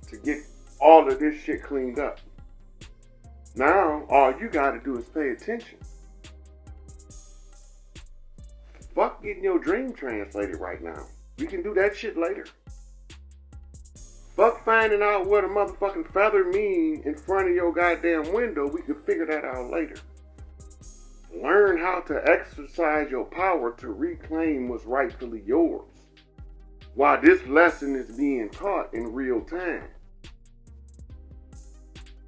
to get all of this shit cleaned up. Now, all you got to do is pay attention. Fuck getting your dream translated right now. We can do that shit later. Fuck finding out what a motherfucking feather mean in front of your goddamn window. We can figure that out later. Learn how to exercise your power to reclaim what's rightfully yours. While this lesson is being taught in real time.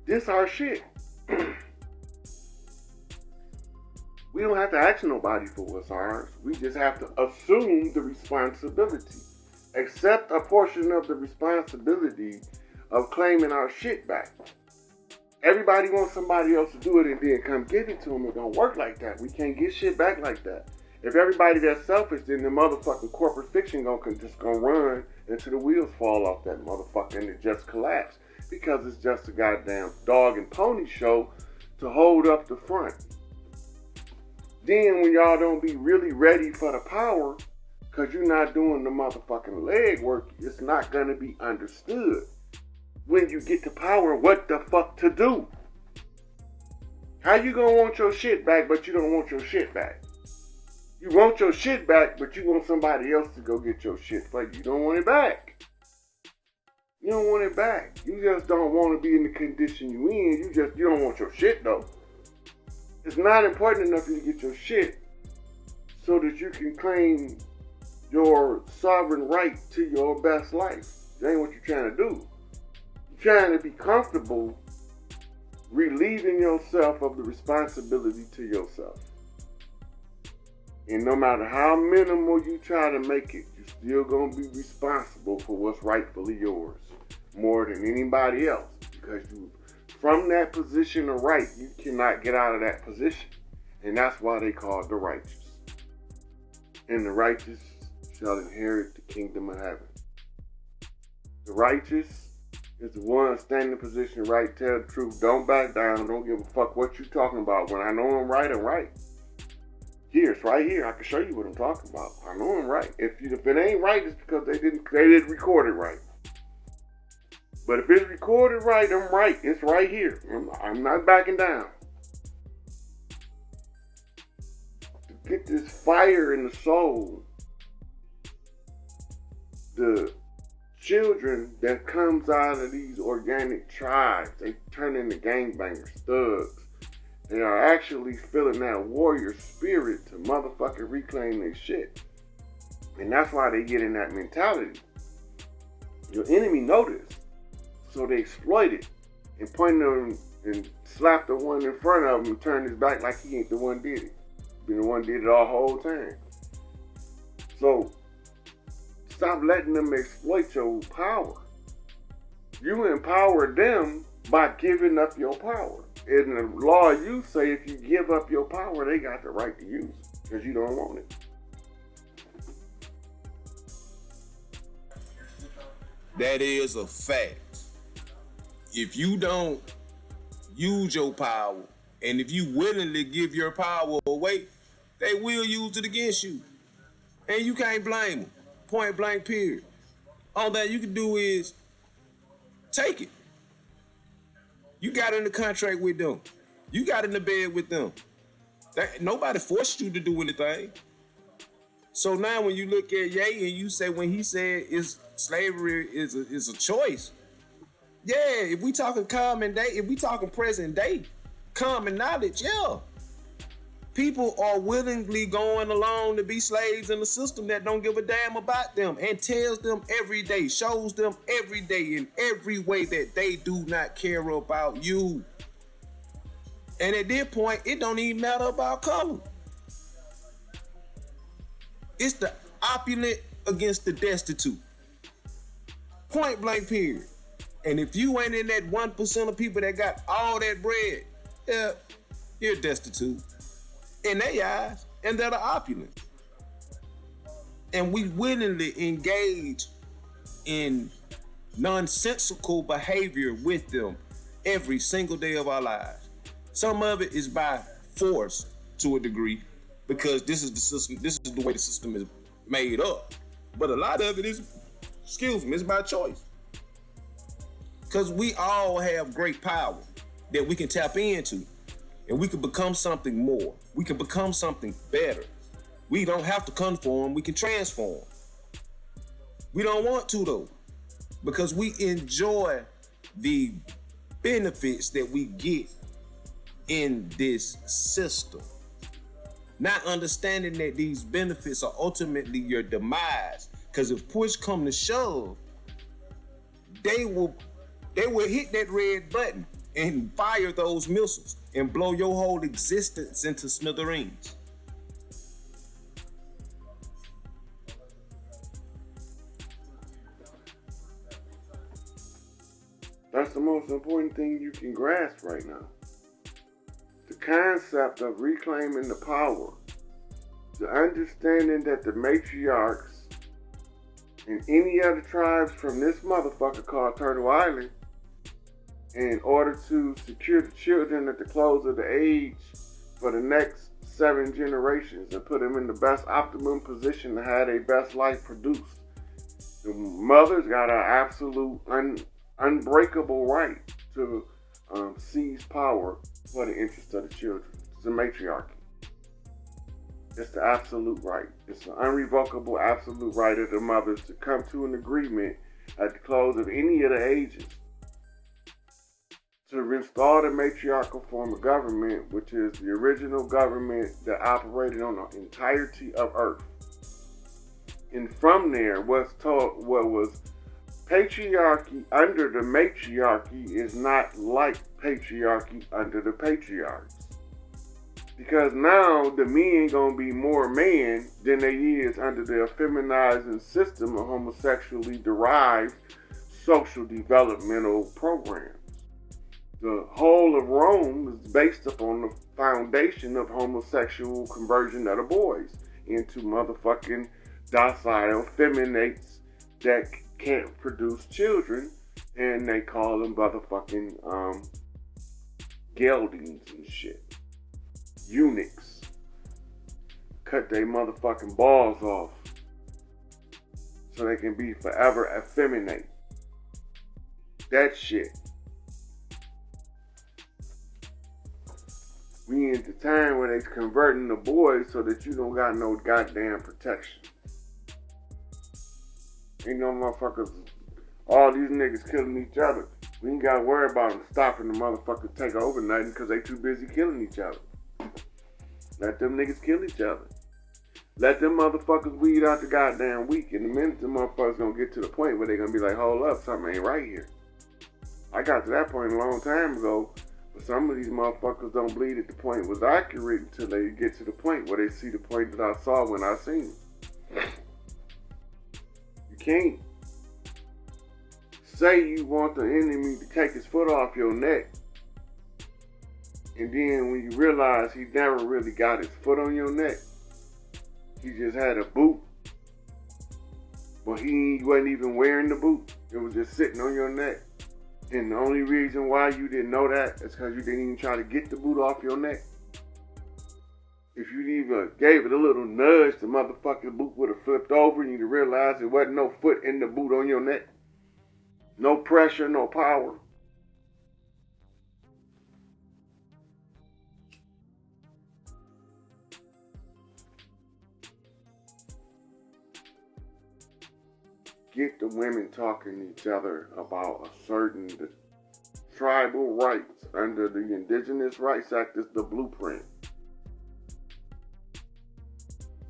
This our shit. We don't have to ask nobody for what's ours. We just have to assume the responsibility. Accept a portion of the responsibility of claiming our shit back. Everybody wants somebody else to do it and then come give it to them. It don't work like that. We can't get shit back like that. If everybody that's selfish, then the motherfucking corporate fiction just gonna run until the wheels fall off that motherfucker and it just collapse. Because it's just a goddamn dog and pony show to hold up the front. Then when y'all don't be really ready for the power, because you're not doing the motherfucking leg work, it's not going to be understood. When you get to power, what the fuck to do? How you going to want your shit back, but you don't want your shit back? You want your shit back, but you want somebody else to go get your shit for you. You don't want it back. You don't want it back. You just don't want to be in the condition you in. You don't want your shit though. It's not important enough for you to get your shit so that you can claim your sovereign right to your best life. That ain't what you're trying to do. You're trying to be comfortable relieving yourself of the responsibility to yourself. And no matter how minimal you try to make it, you're still going to be responsible for what's rightfully yours more than anybody else. Because from that position of right, you cannot get out of that position. And that's why they call it the righteous. And the righteous shall inherit the kingdom of heaven. The righteous is the one standing in position right, tell the truth, don't back down, don't give a fuck what you talking about. When I know I'm right, I'm right. Here, it's right here. I can show you what I'm talking about. I know I'm right. If it ain't right, it's because they didn't record it right. But if it's recorded right, I'm right. It's right here. I'm not backing down. To get this fire in the soul, the children that comes out of these organic tribes, they turn into gangbangers, thugs. They are actually feeling that warrior spirit to motherfucking reclaim their shit. And that's why they get in that mentality. Your enemy noticed. So they exploit it and point them and slap the one in front of him and turn his back like he ain't the one did it. Been the one did it all whole time. So stop letting them exploit your power. You empower them by giving up your power. In the law, you say if you give up your power, they got the right to use it because you don't want it. That is a fact. If you don't use your power, and if you willingly give your power away, they will use it against you. And you can't blame them. Point blank, period. All that you can do is take it. You got in the contract with them. You got in the bed with them. Nobody forced you to do anything. So now when you look at Ye and you say when he said slavery is a choice. Yeah, if we talking common day, if we talking present day, common knowledge, yeah. People are willingly going along to be slaves in a system that don't give a damn about them and tells them every day, shows them every day in every way that they do not care about you. And at this point, it don't even matter about color. It's the opulent against the destitute. Point blank, period. And if you ain't in that 1% of people that got all that bread, yeah, you're destitute. In their eyes, and they're the opulent. And we willingly engage in nonsensical behavior with them every single day of our lives. Some of it is by force to a degree, because this is the system, this is the way the system is made up. But a lot of it is, it's by choice. Because we all have great power that we can tap into. And we can become something more. We can become something better. We don't have to conform, we can transform. We don't want to though, because we enjoy the benefits that we get in this system. not understanding that these benefits are ultimately your demise. Because if push come to shove, they will hit that red button and fire those missiles and blow your whole existence into smithereens. That's the most important thing you can grasp right now. The concept of reclaiming the power. The understanding that the matriarchs and any other tribes from this motherfucker called Turtle Island, in order to secure the children at the close of the age for the next 7 generations and put them in the best optimum position to have their best life produced. The mother's got an absolute unbreakable right to seize power for the interest of the children. It's a matriarchy. It's the absolute right. It's an unrevocable absolute right of the mothers to come to an agreement at the close of any of the ages to restore the matriarchal form of government, which is the original government that operated on the entirety of Earth. And from there, what was patriarchy under the matriarchy is not like patriarchy under the patriarchs. Because now the men gonna be more man than they is under the effeminizing system of homosexually derived social developmental programs. The whole of Rome is based upon the foundation of homosexual conversion of the boys into motherfucking docile feminates that can't produce children, and they call them motherfucking geldings and shit. Eunuchs. Cut their motherfucking balls off so they can be forever effeminate. That shit. We in the time where they converting the boys so that you don't got no goddamn protection. Ain't no motherfuckers, all these niggas killing each other. We ain't gotta worry about them stopping the motherfuckers take over nothing because they too busy killing each other. Let them niggas kill each other. Let them motherfuckers weed out the goddamn weak. And the minute the motherfuckers gonna get to the point where they gonna be like, hold up, something ain't right here. I got to that point a long time ago, but some of these motherfuckers don't believe that the point was accurate until they get to the point where they see the point that I saw when I seen it. You can't say you want the enemy to take his foot off your neck, and then when you realize he never really got his foot on your neck, he just had a boot, but he wasn't even wearing the boot. It was just sitting on your neck. And the only reason why you didn't know that is because you didn't even try to get the boot off your neck. If you even gave it a little nudge, the motherfucking boot would have flipped over and you'd have realized there wasn't no foot in the boot on your neck. No pressure, no power. Get the women talking to each other about asserting the tribal rights under the Indigenous Rights Act is the blueprint.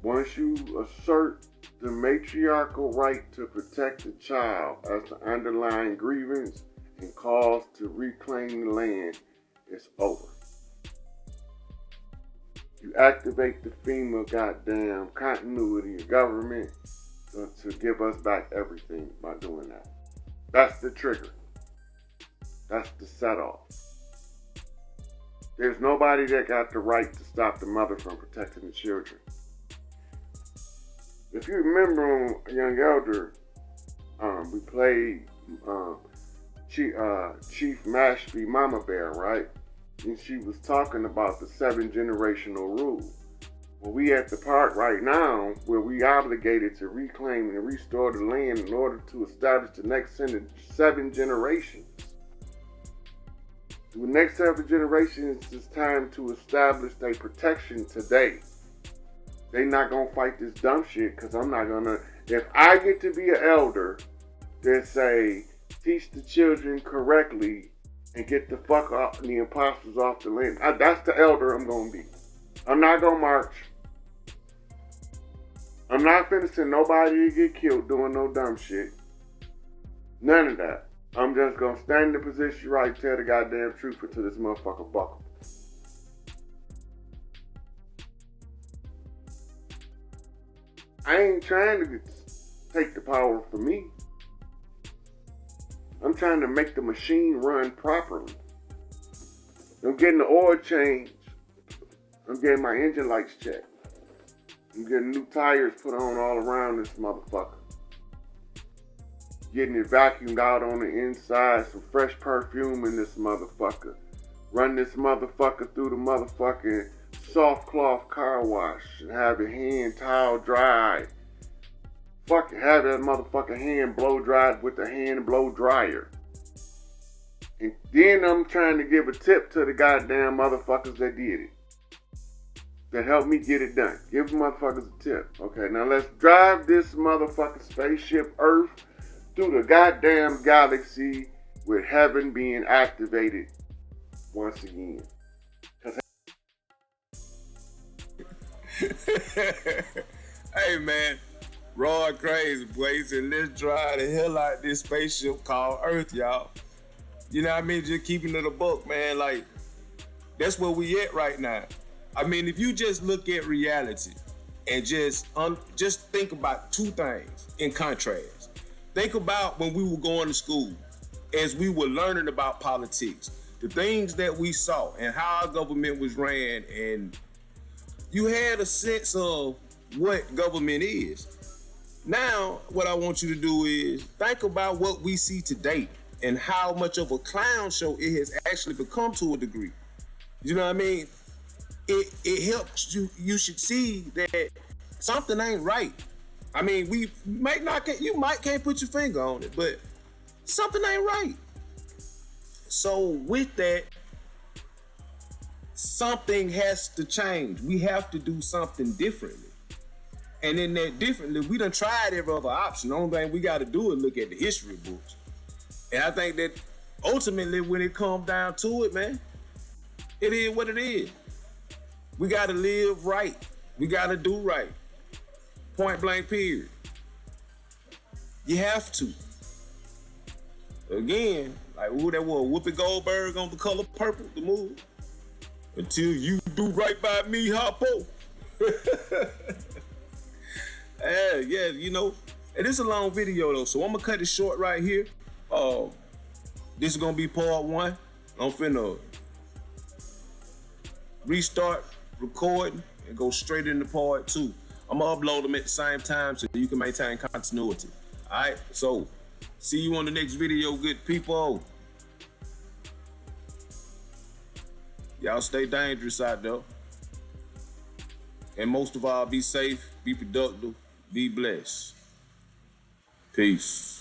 Once you assert the matriarchal right to protect the child as the underlying grievance and cause to reclaim the land, it's over. You activate the FEMA goddamn continuity of government to give us back everything by doing that. That's the trigger. That's the set off. There's nobody that got the right to stop the mother from protecting the children. If you remember on Young Elder, we played Chief Mashpee Mama Bear, right? And she was talking about the 7 generational rule. Well, we at the part right now where we obligated to reclaim and restore the land in order to establish the next 7 generations. The next 7 generations, it's time to establish their protection today. They not gonna fight this dumb shit because I'm not gonna. If I get to be an elder that say teach the children correctly and get the fuck off the imposters off the land, that's the elder I'm gonna be. I'm not gonna march. I'm not finna send nobody to get killed doing no dumb shit. None of that. I'm just gonna stand in the position right, tell the goddamn truth until this motherfucker buckle. I ain't trying to take the power from me. I'm trying to make the machine run properly. I'm getting the oil changed. I'm getting my engine lights checked. I'm getting new tires put on all around this motherfucker. Getting it vacuumed out on the inside, some fresh perfume in this motherfucker. Run this motherfucker through the motherfucking soft cloth car wash and have your hand towel dry. Fuck it, have that motherfucking hand blow dried with the hand blow dryer. And then I'm trying to give a tip to the goddamn motherfuckers that did it. That helped me get it done. Give motherfuckers a tip. Okay, now let's drive this motherfucking spaceship Earth through the goddamn galaxy with heaven being activated once again. Hey man, Rod crazy, boy. He said, let's drive the hell out of this spaceship called Earth, y'all. You know what I mean? Just keeping it a buck, man. Like, that's where we at right now. I mean, if you just look at reality and just think about two things in contrast. Think about when we were going to school, as we were learning about politics, the things that we saw and how our government was ran, and you had a sense of what government is. Now, what I want you to do is think about what we see today and how much of a clown show it has actually become to a degree. You know what I mean? It helps you should see that something ain't right. I mean, you might can't put your finger on it, but something ain't right. So with that, something has to change. We have to do something differently. And in that differently, we done tried every other option. The only thing we got to do is look at the history books. And I think that ultimately, when it comes down to it, man, it is what it is. We got to live right. We got to do right. Point blank, period. You have to. Again, like who that was, Whoopi Goldberg on The Color Purple, the movie. Until you do right by me, Hoppo. Yeah, you know, and it's a long video though, so I'm gonna cut it short right here. This is gonna be part one. I'm finna restart recording and go straight into part two. I'm gonna upload them at the same time so you can maintain continuity. All right, so see you on the next video, good people. Y'all stay dangerous out there. And most of all, be safe, be productive, be blessed. Peace.